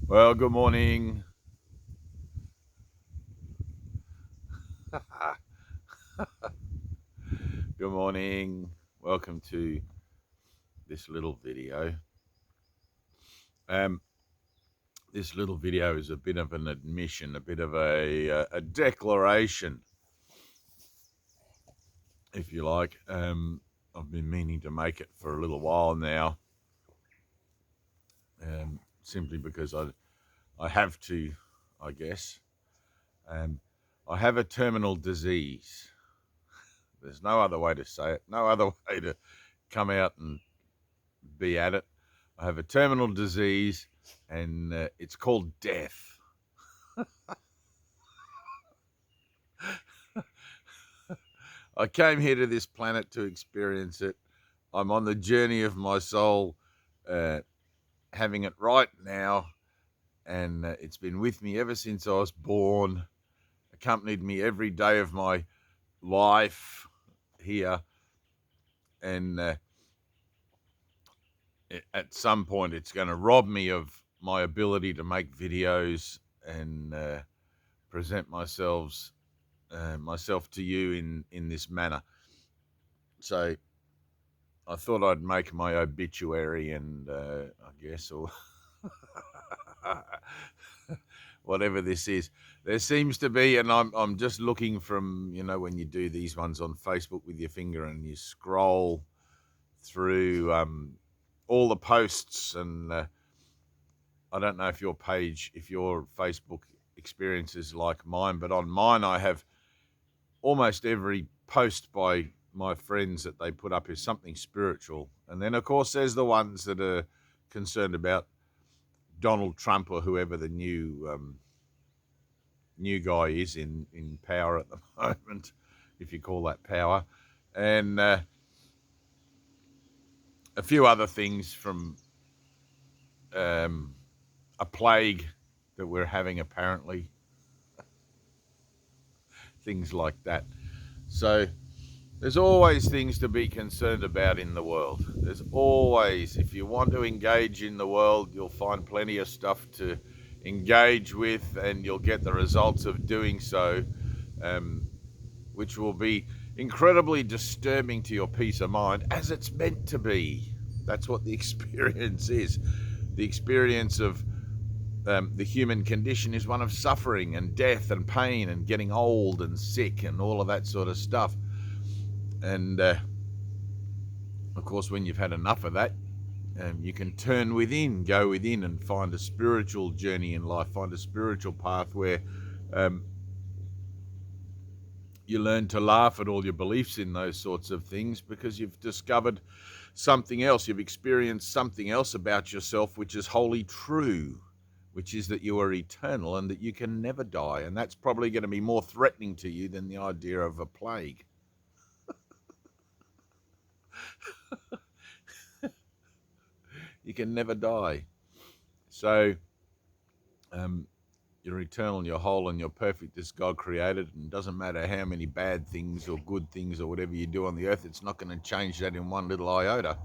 Well, good morning. Good morning. Welcome to this little video. Um, this little video is a bit of an admission, a bit of a declaration, if you like. I've been meaning to make it for a little while now, simply because I have to, I guess. I have a terminal disease. There's no other way to say it, no other way to come out and be at it. I have a terminal disease, and it's called death. I came here to this planet to experience it. I'm on the journey of my soul, uh, having it right now, and it's been with me ever since I was born, accompanied me every day of my life here, and at some point it's going to rob me of my ability to make videos and present myself to you in this manner. So I thought I'd make my obituary, and I guess, or whatever this is. There seems to be, and I'm just looking from, when you do these ones on Facebook with your finger and you scroll through all the posts, and I don't know if your Facebook experience is like mine, but on mine I have almost every post by my friends that they put up is something spiritual. And then, of course, there's the ones that are concerned about Donald Trump or whoever the new guy is in power at the moment, if you call that power, and a few other things from a plague that we're having, apparently, things like that. So there's always things to be concerned about in the world. There's always, if you want to engage in the world, you'll find plenty of stuff to engage with, and you'll get the results of doing so, which will be incredibly disturbing to your peace of mind, as it's meant to be. That's what the experience is. The experience of the human condition is one of suffering and death and pain and getting old and sick and all of that sort of stuff. And of course, when you've had enough of that, you can turn within, go within, and find a spiritual journey in life, find a spiritual path where you learn to laugh at all your beliefs in those sorts of things, because you've discovered something else. You've experienced something else about yourself which is wholly true, which is that you are eternal and that you can never die. And that's probably going to be more threatening to you than the idea of a plague. You can never die. So you're eternal and you're whole and you're perfect as God created, and it doesn't matter how many bad things or good things or whatever you do on the earth, it's not going to change that in one little iota.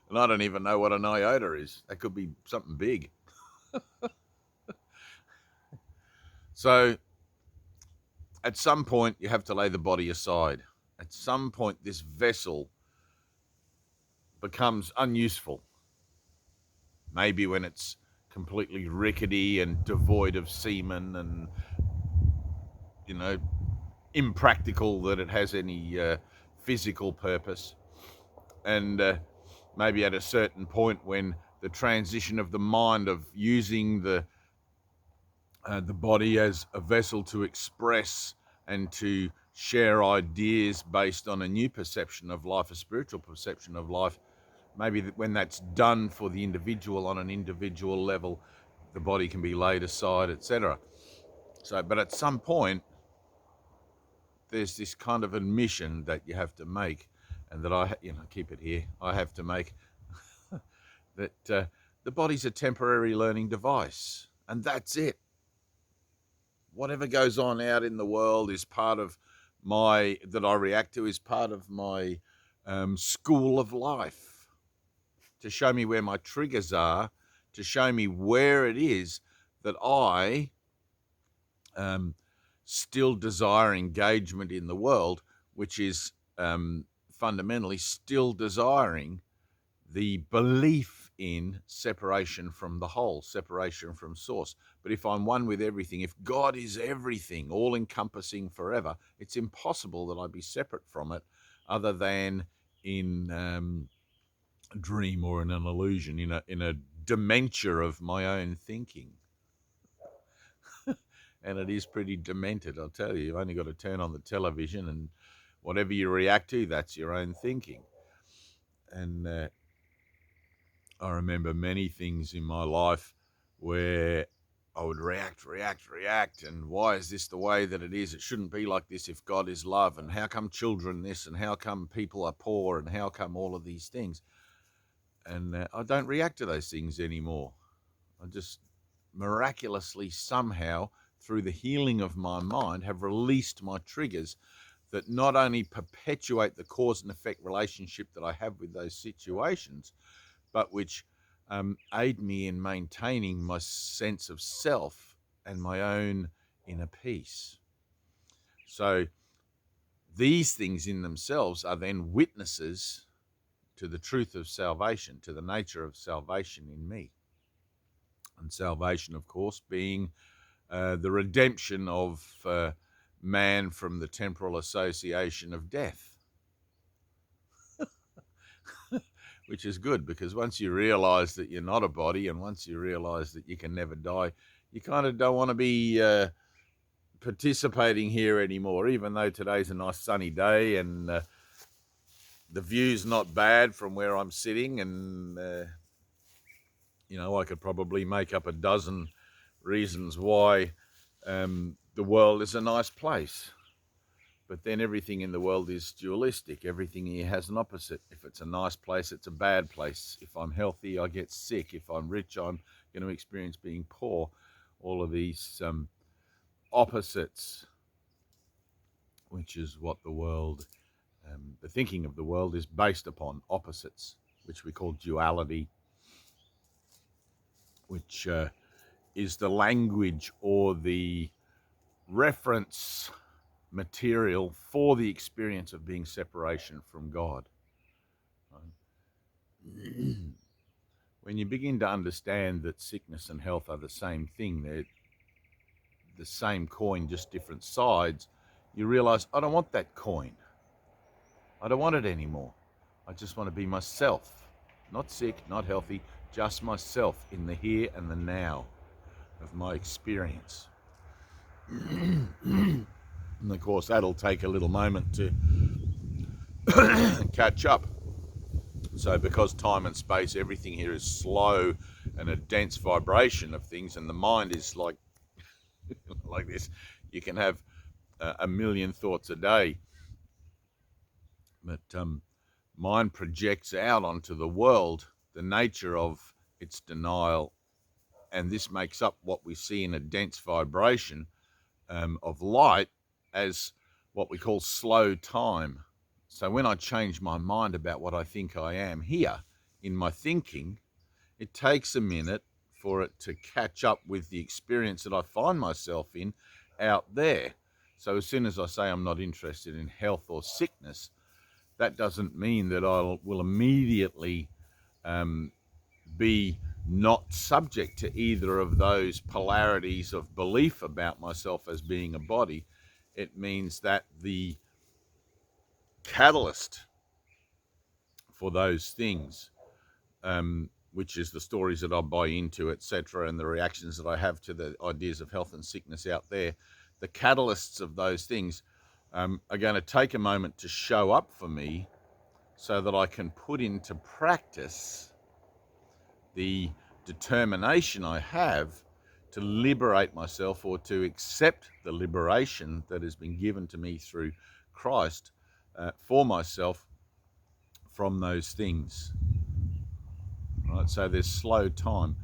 And I don't even know what an iota is. That could be something big. So at some point you have to lay the body aside. At some point this vessel becomes unuseful. Maybe when it's completely rickety and devoid of semen and, impractical that it has any physical purpose. And maybe at a certain point when the transition of the mind of using the body as a vessel to express and to share ideas based on a new perception of life, a spiritual perception of life, maybe when that's done for the individual on an individual level, the body can be laid aside, etc. So, but at some point, there's this kind of admission that you have to make, and that I keep it here, I have to make, that the body's a temporary learning device, and that's it. Whatever goes on out in the world is part of that I react to, is part of my school of life, to show me where my triggers are, to show me where it is that I still desire engagement in the world, which is fundamentally still desiring the belief in separation from the whole, separation from source. But if I'm one with everything, if God is everything, all encompassing forever, it's impossible that I be separate from it other than in a dream or in an illusion, in a dementia of my own thinking. And it is pretty demented, I'll tell you. You've only got to turn on the television, and whatever you react to, that's your own thinking. And I remember many things in my life where I would react, and why is this the way that it is? It shouldn't be like this if God is love, and how come children this, and how come people are poor, and how come all of these things? And I don't react to those things anymore. I just miraculously somehow, through the healing of my mind, have released my triggers that not only perpetuate the cause and effect relationship that I have with those situations, but which aid me in maintaining my sense of self and my own inner peace. So these things in themselves are then witnesses to the truth of salvation, to the nature of salvation in me. And salvation, of course, being the redemption of man from the temporal association of death. Which is good, because once you realize that you're not a body, and once you realize that you can never die, you kind of don't want to be participating here anymore, even though today's a nice sunny day and the view's not bad from where I'm sitting, and I could probably make up a dozen reasons why the world is a nice place. But then everything in the world is dualistic. Everything here has an opposite. If it's a nice place, it's a bad place. If I'm healthy, I get sick. If I'm rich, I'm going to experience being poor. All of these opposites, which is what the world, the thinking of the world is based upon, opposites, which we call duality, which is the language or the reference material for the experience of being separation from God. When you begin to understand that sickness and health are the same thing, they're the same coin, just different sides, you realize, I don't want that coin. I don't want it anymore. I just want to be myself. Not sick, not healthy, just myself in the here and the now of my experience. And of course, that'll take a little moment to catch up. So because time and space, everything here is slow and a dense vibration of things, and the mind is like this. You can have a million thoughts a day, but mind projects out onto the world the nature of its denial, and this makes up what we see in a dense vibration of light as what we call slow time. So when I change my mind about what I think I am here in my thinking, it takes a minute for it to catch up with the experience that I find myself in out there. So as soon as I say I'm not interested in health or sickness, that doesn't mean that I will immediately be not subject to either of those polarities of belief about myself as being a body. It means that the catalyst for those things, which is the stories that I buy into, etc., and the reactions that I have to the ideas of health and sickness out there, the catalysts of those things are going to take a moment to show up for me so that I can put into practice the determination I have to liberate myself, or to accept the liberation that has been given to me through Christ for myself from those things. Right? So there's slow time.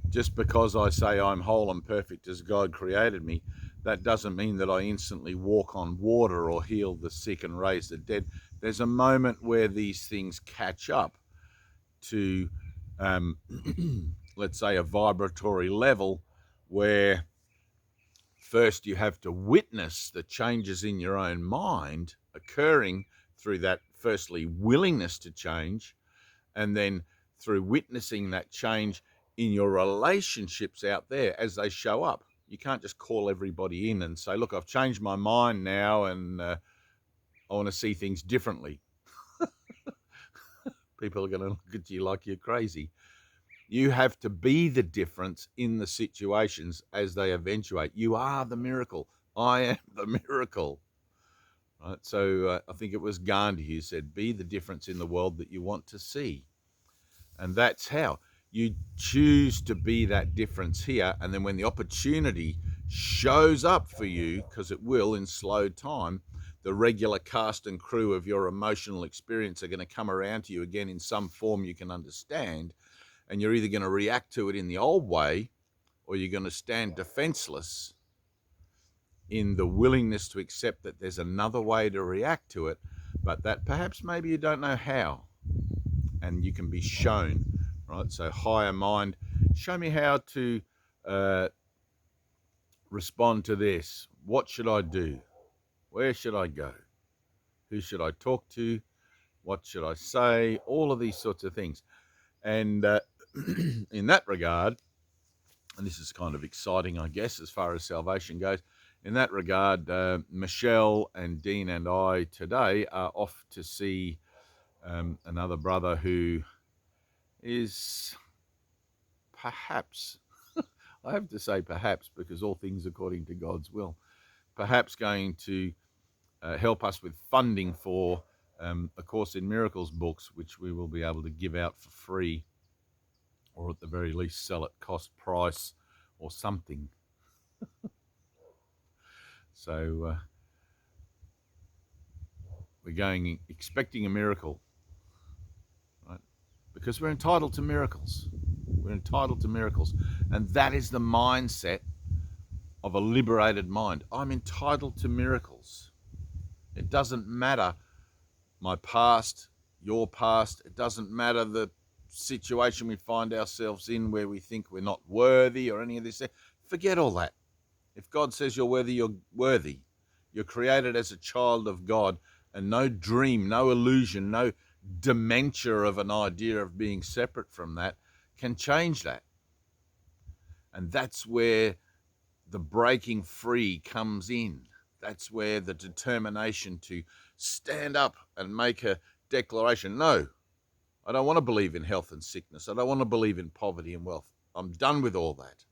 Just because I say I'm whole and perfect as God created me, that doesn't mean that I instantly walk on water or heal the sick and raise the dead. There's a moment where these things catch up to let's say, a vibratory level where first you have to witness the changes in your own mind occurring through that, firstly, willingness to change, and then through witnessing that change in your relationships out there as they show up. You can't just call everybody in and say, look, I've changed my mind now and I want to see things differently. People are going to look at you like you're crazy. You have to be the difference in the situations as they eventuate. You are the miracle. I am the miracle. Right? So I think it was Gandhi who said, be the difference in the world that you want to see. And that's how you choose to be that difference here. And then when the opportunity shows up for you, because it will in slow time, the regular cast and crew of your emotional experience are going to come around to you again in some form you can understand. And you're either going to react to it in the old way, or you're going to stand defenseless in the willingness to accept that there's another way to react to it, but that perhaps maybe you don't know how, and you can be shown, right? So higher mind, show me how to respond to this. What should I do? Where should I go? Who should I talk to? What should I say? All of these sorts of things. And in that regard, and this is kind of exciting, I guess, as far as salvation goes. In that regard, Michelle and Dean and I today are off to see another brother who is perhaps, I have to say perhaps because all things according to God's will, perhaps going to help us with funding for A Course in Miracles books, which we will be able to give out for free, or at the very least sell at cost price or something. So we're going expecting a miracle, right? Because we're entitled to miracles. We're entitled to miracles. And that is the mindset of a liberated mind. I'm entitled to miracles. It doesn't matter my past, your past. It doesn't matter the situation we find ourselves in where we think we're not worthy or any of this. Forget all that. If God says you're worthy, you're worthy. You're created as a child of God, and no dream, no illusion, no dementia of an idea of being separate from that can change that. And that's where the breaking free comes in. That's where the determination to stand up and make a declaration. No, I don't want to believe in health and sickness. I don't want to believe in poverty and wealth. I'm done with all that.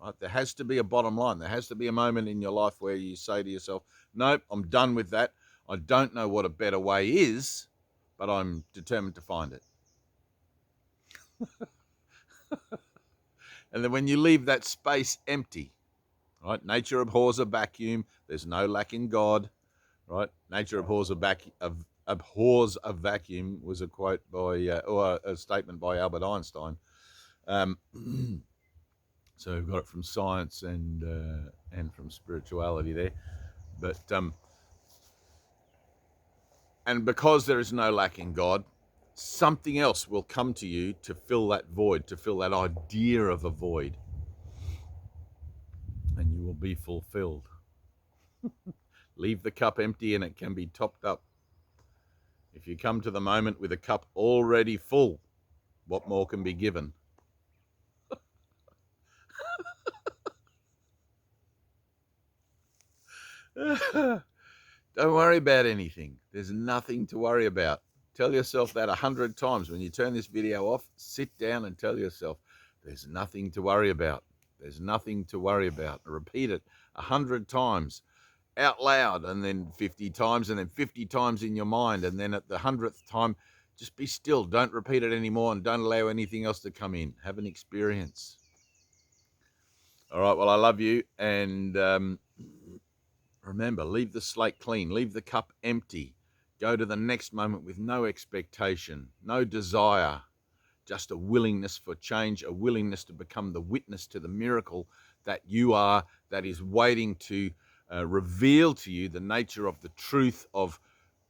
Right? There has to be a bottom line. There has to be a moment in your life where you say to yourself, nope, I'm done with that. I don't know what a better way is, but I'm determined to find it. And then when you leave that space empty, right? Nature abhors a vacuum. There's no lack in God, right? Nature abhors abhors a vacuum was a quote by, or a statement by Albert Einstein. So we've got it from science and from spirituality there. But and because there is no lack in God, something else will come to you to fill that void, to fill that idea of a void, and you will be fulfilled. Leave the cup empty and it can be topped up. If you come to the moment with a cup already full, what more can be given? Don't worry about anything. There's nothing to worry about. Tell yourself that 100 times. When you turn this video off, sit down and tell yourself, there's nothing to worry about. There's nothing to worry about. Repeat it 100 times out loud, and then 50 times, and then 50 times in your mind. And then at the 100th time, just be still. Don't repeat it anymore, and don't allow anything else to come in. Have an experience. All right, well, I love you. And remember, leave the slate clean. Leave the cup empty. Go to the next moment with no expectation, no desire, just a willingness for change, a willingness to become the witness to the miracle that you are, that is waiting to reveal to you the nature of the truth of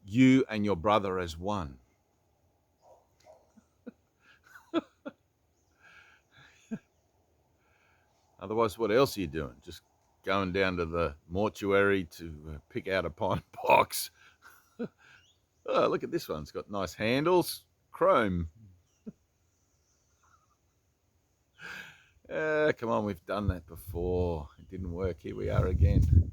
you and your brother as one. Otherwise, what else are you doing? Just going down to the mortuary to pick out a pine box. Oh, look at this one. It's got nice handles. Chrome. Come on, we've done that before. It didn't work. Here we are again.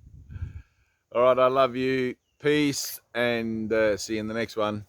All right, I love you. Peace, and see you in the next one.